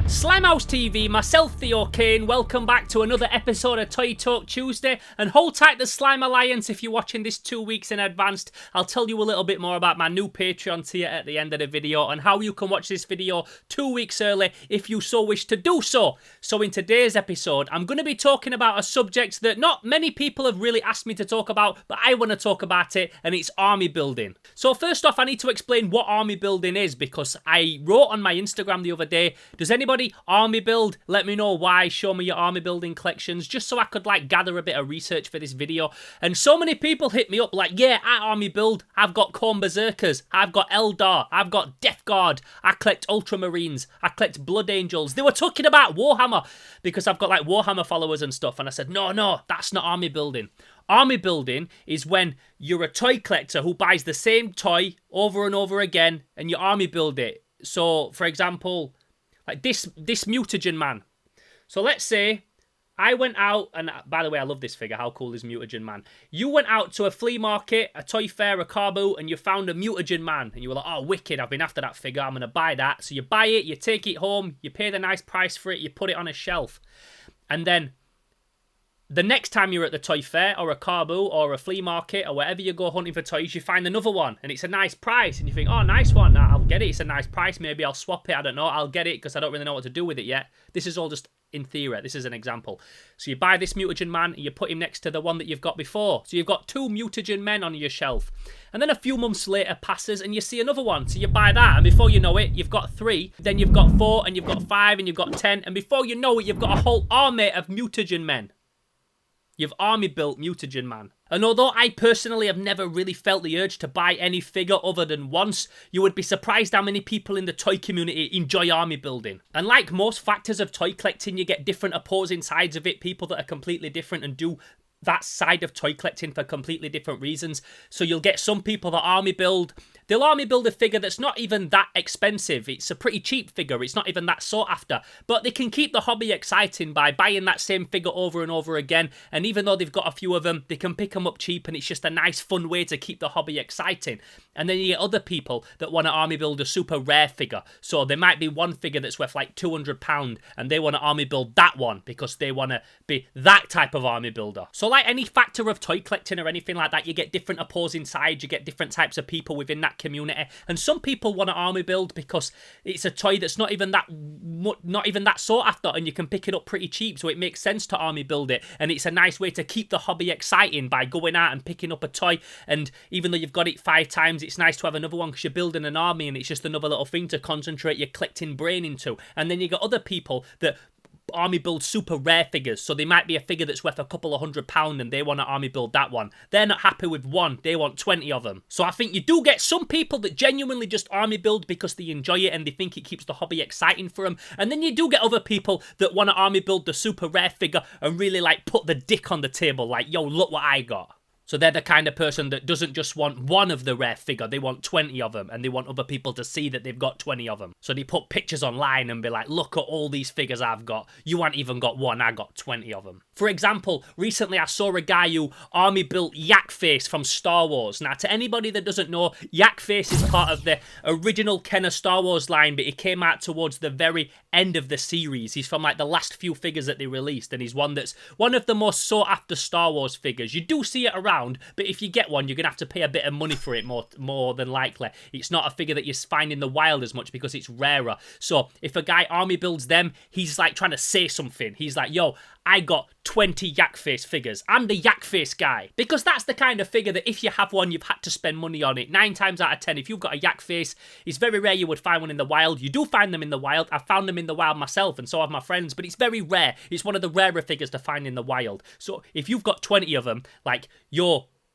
Slimehouse TV, myself Theo Kane, welcome back to another episode of Toy Talk Tuesday, and hold tight the Slime Alliance if you're watching this 2 weeks in advance. I'll tell you a little bit more about my new Patreon tier at the end of the video and how you can watch this video 2 weeks early if you so wish to do so. So in today's episode, I'm going to be talking about a subject that not many people have really asked me to talk about, but I want to talk about it, and it's army building. So first off, I need to explain what army building is, because I wrote on my Instagram the other day, does anybody army build? Let me know why, show me your army building collections, just so I could gather a bit of research for this video. And so many people hit me up yeah, I army build, I've got Corn Berserkers, I've got Eldar, I've got Death Guard, I collect Ultramarines, I collect Blood Angels. They were talking about Warhammer, because I've got Warhammer followers and stuff, and I said, no, that's not army building. Army building is when you're a toy collector who buys the same toy over and over again, and you army build it. So, for example, this mutagen man. So let's say I went out, and by the way, I love this figure. How cool is mutagen man? You went out to a flea market, a toy fair, a car boot, and you found a mutagen man. And you were like, oh, wicked, I've been after that figure. I'm going to buy that. So you buy it, you take it home, you pay the nice price for it, you put it on a shelf. And then the next time you're at the toy fair or a car boot or a flea market or wherever you go hunting for toys, you find another one and it's a nice price. And you think, oh, nice one. I'll get it. It's a nice price. Maybe I'll swap it. I don't know. I'll get it because I don't really know what to do with it yet. This is all just in theory. This is an example. So you buy this mutagen man and you put him next to the one that you've got before. So you've got 2 mutagen men on your shelf. And then a few months later passes and you see another one. So you buy that, and before you know it, you've got 3. Then you've got 4, and you've got 5, and you've got 10. And before you know it, you've got a whole army of mutagen men. You've army built mutagen man. And although I personally have never really felt the urge to buy any figure other than once, you would be surprised how many people in the toy community enjoy army building. And like most factors of toy collecting, you get different opposing sides of it, people that are completely different and do that side of toy collecting for completely different reasons. So you'll get some people that army build, they'll army build a figure that's not even that expensive. It's a pretty cheap figure. It's not even that sought after. But they can keep the hobby exciting by buying that same figure over and over again. And even though they've got a few of them, they can pick them up cheap, and it's just a nice fun way to keep the hobby exciting. And then you get other people that want to army build a super rare figure. So there might be one figure that's worth £200 and they want to army build that one because they want to be that type of army builder. So like any factor of toy collecting or anything like that, you get different opposing sides, you get different types of people within that community. And some people want to army build because it's a toy that's not even that sought after, and you can pick it up pretty cheap, so it makes sense to army build it. And it's a nice way to keep the hobby exciting by going out and picking up a toy, and even though you've got it 5 times, it's nice to have another one because you're building an army and it's just another little thing to concentrate your collecting brain into. And then you got other people that army build super rare figures, so they might be a figure that's worth a couple of £100 and they want to army build that one. They're not happy with one, they want 20 of them. So I think you do get some people that genuinely just army build because they enjoy it and they think it keeps the hobby exciting for them, and then you do get other people that want to army build the super rare figure and really put the dick on the table, yo, look what I got. So they're the kind of person that doesn't just want one of the rare figure, they want 20 of them, and they want other people to see that they've got 20 of them. So they put pictures online and be like, look at all these figures I've got. You ain't even got one, I got 20 of them. For example, recently I saw a guy who army built Yak Face from Star Wars. Now, to anybody that doesn't know, Yak Face is part of the original Kenner Star Wars line, but he came out towards the very end of the series. He's from the last few figures that they released, and he's one that's one of the most sought after Star Wars figures. You do see it around, but if you get one, you're going to have to pay a bit of money for it more than likely. It's not a figure that you find in the wild as much because it's rarer. So if a guy army builds them, he's trying to say something. He's like, yo, I got 20 Yak Face figures. I'm the Yak Face guy. Because that's the kind of figure that if you have one, you've had to spend money on it. 9 times out of 10, if you've got a Yak Face, it's very rare you would find one in the wild. You do find them in the wild. I've found them in the wild myself, and so have my friends, but it's very rare. It's one of the rarer figures to find in the wild. So if you've got 20 of them, you're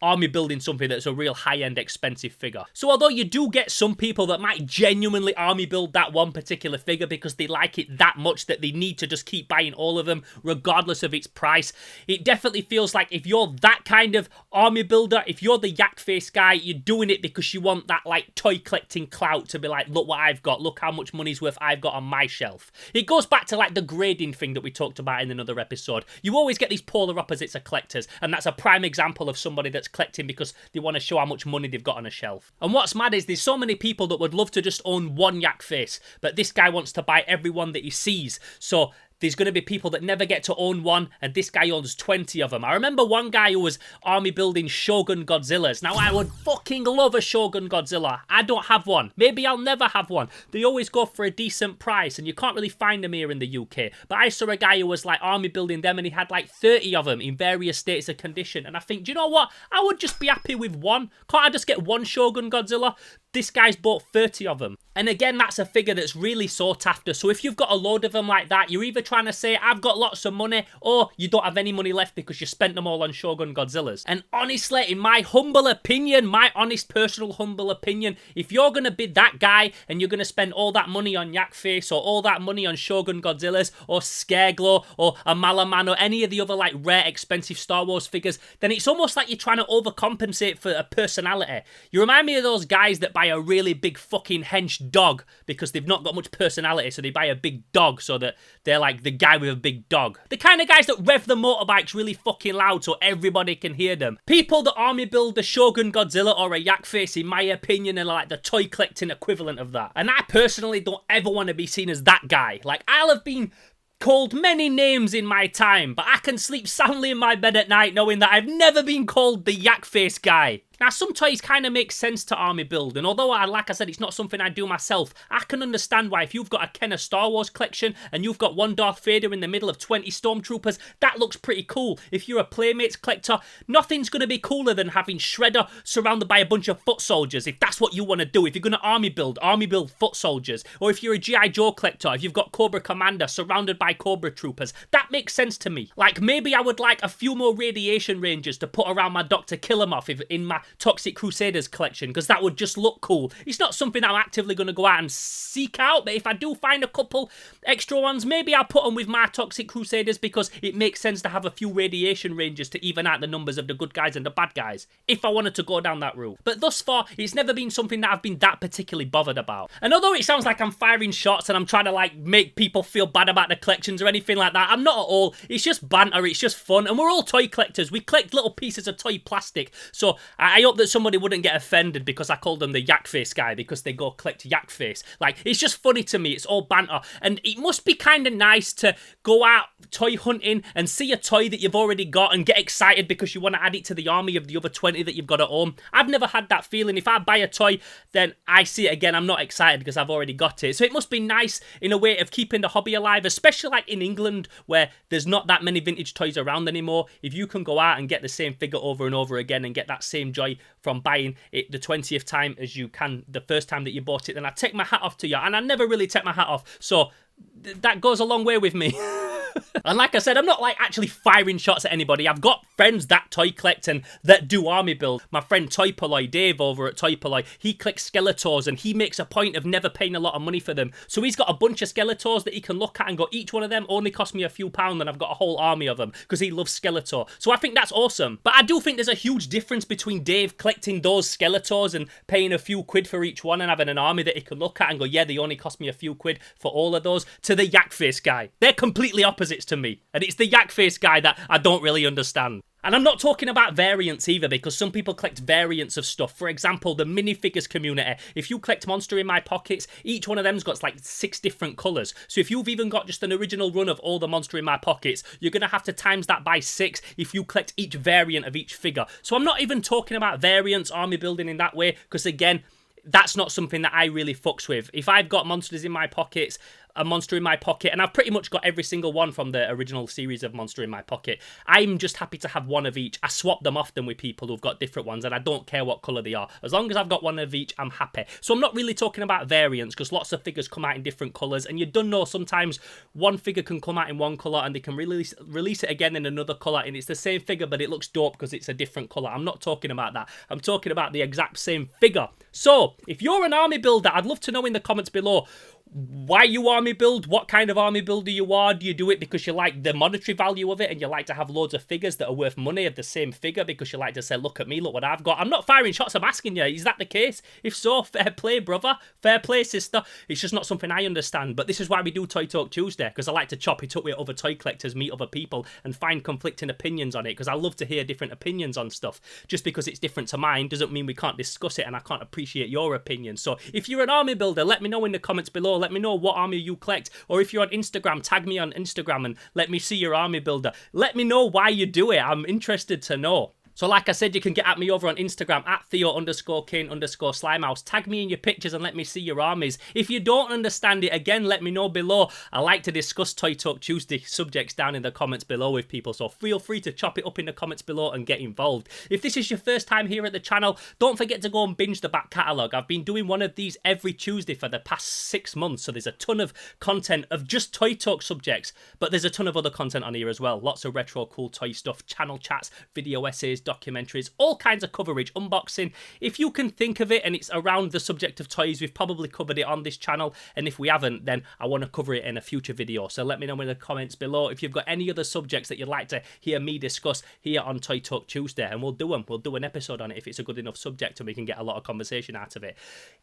army building something that's a real high-end expensive figure. So although you do get some people that might genuinely army build that one particular figure because they like it that much that they need to just keep buying all of them regardless of its price, it definitely feels like if you're that kind of army builder, if you're the Yak Face guy, you're doing it because you want that toy collecting clout to be like, look what I've got, look how much money's worth I've got on my shelf. It goes back to the grading thing that we talked about in another episode. You always get these polar opposites of collectors, and that's a prime example of somebody that's just collecting because they want to show how much money they've got on a shelf. And what's mad is there's so many people that would love to just own one yak face, but this guy wants to buy every one that he sees. So there's going to be people that never get to own one, and this guy owns 20 of them. I remember one guy who was army building Shogun Godzillas. Now, I would fucking love a Shogun Godzilla. I don't have one. Maybe I'll never have one. They always go for a decent price, and you can't really find them here in the UK. But I saw a guy who was like army building them, and he had like 30 of them in various states of condition. And I think, do you know what? I would just be happy with one. Can't I just get one Shogun Godzilla? This guy's bought 30 of them. And again, that's a figure that's really sought after. So if you've got a load of them like that, you're either trying to say, I've got lots of money, or you don't have any money left because you spent them all on Shogun Godzillas. And honestly, in my humble opinion, my honest, personal, humble opinion, if you're going to be that guy and you're going to spend all that money on Yak Face or all that money on Shogun Godzillas or Scareglow or a Malaman or any of the other like rare, expensive Star Wars figures, then it's almost like you're trying to overcompensate for a personality. You remind me of those guys that buy a really big fucking hench dog because they've not got much personality, so they buy a big dog so that they're like the guy with a big dog. The kind of guys that rev the motorbikes really fucking loud so everybody can hear them. People that army build a Shogun Godzilla or a Yak Face, in my opinion, are like the toy collecting equivalent of that. And I personally don't ever want to be seen as that guy. Like, I'll have been called many names in my time, but I can sleep soundly in my bed at night knowing that I've never been called the Yak Face guy. Now, some toys kind of make sense to army build, and although, like I said, it's not something I do myself, I can understand why if you've got a Kenner Star Wars collection and you've got one Darth Vader in the middle of 20 Stormtroopers, that looks pretty cool. If you're a Playmates collector, nothing's going to be cooler than having Shredder surrounded by a bunch of foot soldiers, if that's what you want to do. If you're going to army build foot soldiers. Or if you're a G.I. Joe collector, if you've got Cobra Commander surrounded by Cobra Troopers, that makes sense to me. Like, maybe I would like a few more radiation rangers to put around my Dr. Killamoff in my Toxic Crusaders collection, because that would just look cool. It's not something I'm actively going to go out and seek out, but if I do find a couple extra ones, maybe I'll put them with my Toxic Crusaders because it makes sense to have a few radiation rangers to even out the numbers of the good guys and the bad guys, if I wanted to go down that route. But thus far, it's never been something that I've been that particularly bothered about. And although it sounds like I'm firing shots and I'm trying to like make people feel bad about the collections or anything like that, I'm not at all. It's just banter, it's just fun, and we're all toy collectors. We collect little pieces of toy plastic, so I hope that somebody wouldn't get offended because I called them the Yak Face guy because they go collect Yak Face. Like, it's just funny to me. It's all banter. And it must be kind of nice to go out toy hunting and see a toy that you've already got and get excited because you want to add it to the army of the other 20 that you've got at home. I've never had that feeling. If I buy a toy, then I see it again, I'm not excited because I've already got it. So it must be nice in a way of keeping the hobby alive, especially like in England where there's not that many vintage toys around anymore. If you can go out and get the same figure over and over again and get that same joy from buying it the 20th time as you can the first time that you bought it, then I take my hat off to you. And I never really take my hat off, so that goes a long way with me. And like I said, I'm not like actually firing shots at anybody. I've got friends that toy collect and that do army build. My friend Toy Polloy, Dave over at Toy Polloy, he collects Skeletors and he makes a point of never paying a lot of money for them. So he's got a bunch of Skeletors that he can look at and go, each one of them only cost me a few pounds and I've got a whole army of them because he loves Skeletor. So I think that's awesome. But I do think there's a huge difference between Dave collecting those Skeletors and paying a few quid for each one and having an army that he can look at and go, yeah, they only cost me a few quid for all of those, to the Yak Face guy. They're completely opposites to me. And it's the Yak Face guy that I don't really understand. And I'm not talking about variants either, because some people collect variants of stuff. For example, the minifigures community. If you collect Monster in My Pockets, each one of them's got like 6 different colours. So if you've even got just an original run of all the Monster in My Pockets, you're going to have to times that by 6 if you collect each variant of each figure. So I'm not even talking about variants, army building in that way, because again, that's not something that I really fucks with. If I've got monsters in my pockets, a monster in my pocket, and I've pretty much got every single one from the original series of Monster in My Pocket, I'm just happy to have one of each. I swap them often with people who've got different ones, and I don't care what colour they are. As long as I've got one of each, I'm happy. So I'm not really talking about variants, because lots of figures come out in different colours, and you don't know, sometimes one figure can come out in one colour, and they can release it again in another colour, and it's the same figure, but it looks dope because it's a different colour. I'm not talking about that. I'm talking about the exact same figure. So, if you're an army builder, I'd love to know in the comments below, why you army build, what kind of army builder you are. Do you do it because you like the monetary value of it and you like to have loads of figures that are worth money of the same figure because you like to say, look at me, look what I've got? I'm not firing shots, I'm asking you, is that the case? If so, fair play, brother, fair play, sister. It's just not something I understand, but this is why we do Toy Talk Tuesday, because I like to chop it up with other toy collectors, meet other people and find conflicting opinions on it, because I love to hear different opinions on stuff. Just because it's different to mine doesn't mean we can't discuss it and I can't appreciate your opinion. So if you're an army builder, let me know in the comments below. Let me know what army you collect, or if you're on Instagram, tag me on Instagram and let me see your army builder. Let me know why you do it. I'm interested to know. So like I said, you can get at me over on Instagram at Theo_Kane_Slimehouse. Tag me in your pictures and let me see your armies. If you don't understand it, again, let me know below. I like to discuss Toy Talk Tuesday subjects down in the comments below with people, so feel free to chop it up in the comments below and get involved. If this is your first time here at the channel, don't forget to go and binge the back catalogue. I've been doing one of these every Tuesday for the past 6 months, so there's a ton of content of just Toy Talk subjects, but there's a ton of other content on here as well. Lots of retro cool toy stuff, channel chats, video essays, documentaries, all kinds of coverage, unboxing. If you can think of it and it's around the subject of toys, we've probably covered it on this channel, and if we haven't, then I want to cover it in a future video. So let me know in the comments below if you've got any other subjects that you'd like to hear me discuss here on Toy Talk Tuesday, and we'll do them. We'll do an episode on it if it's a good enough subject and we can get a lot of conversation out of it.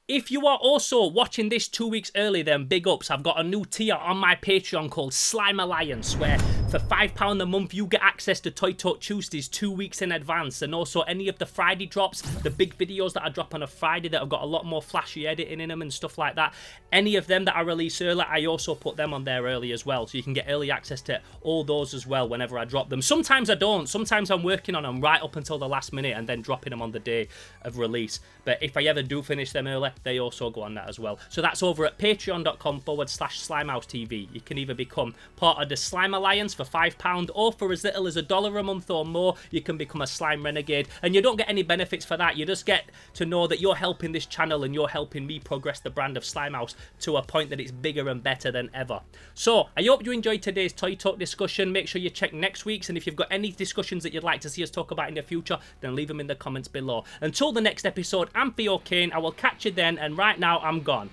If you are also watching this 2 weeks early, then big ups. I've got a new tier on my Patreon called Slime Alliance, where for £5 a month you get access to Toy Talk Tuesdays 2 weeks in advance, and also any of the Friday drops, the big videos that I drop on a Friday that have got a lot more flashy editing in them and stuff like that. Any of them that I release early, I also put them on there early as well, so you can get early access to all those as well whenever I drop them. Sometimes I don't. Sometimes I'm working on them right up until the last minute and then dropping them on the day of release. But if I ever do finish them early, they also go on that as well. So that's over at patreon.com/SlimeHouseTV. You can either become part of the Slime Alliance for £5, or for as little as $1 a month or more, you can become a Slime Renegade. And you don't get any benefits for that. You just get to know that you're helping this channel and you're helping me progress the brand of Slimehouse to a point that it's bigger and better than ever. So I hope you enjoyed today's Toy Talk discussion. Make sure you check next week's, and if you've got any discussions that you'd like to see us talk about in the future, then leave them in the comments below. Until the next episode, I'm Theo Kane. I will catch you then, and right now I'm gone.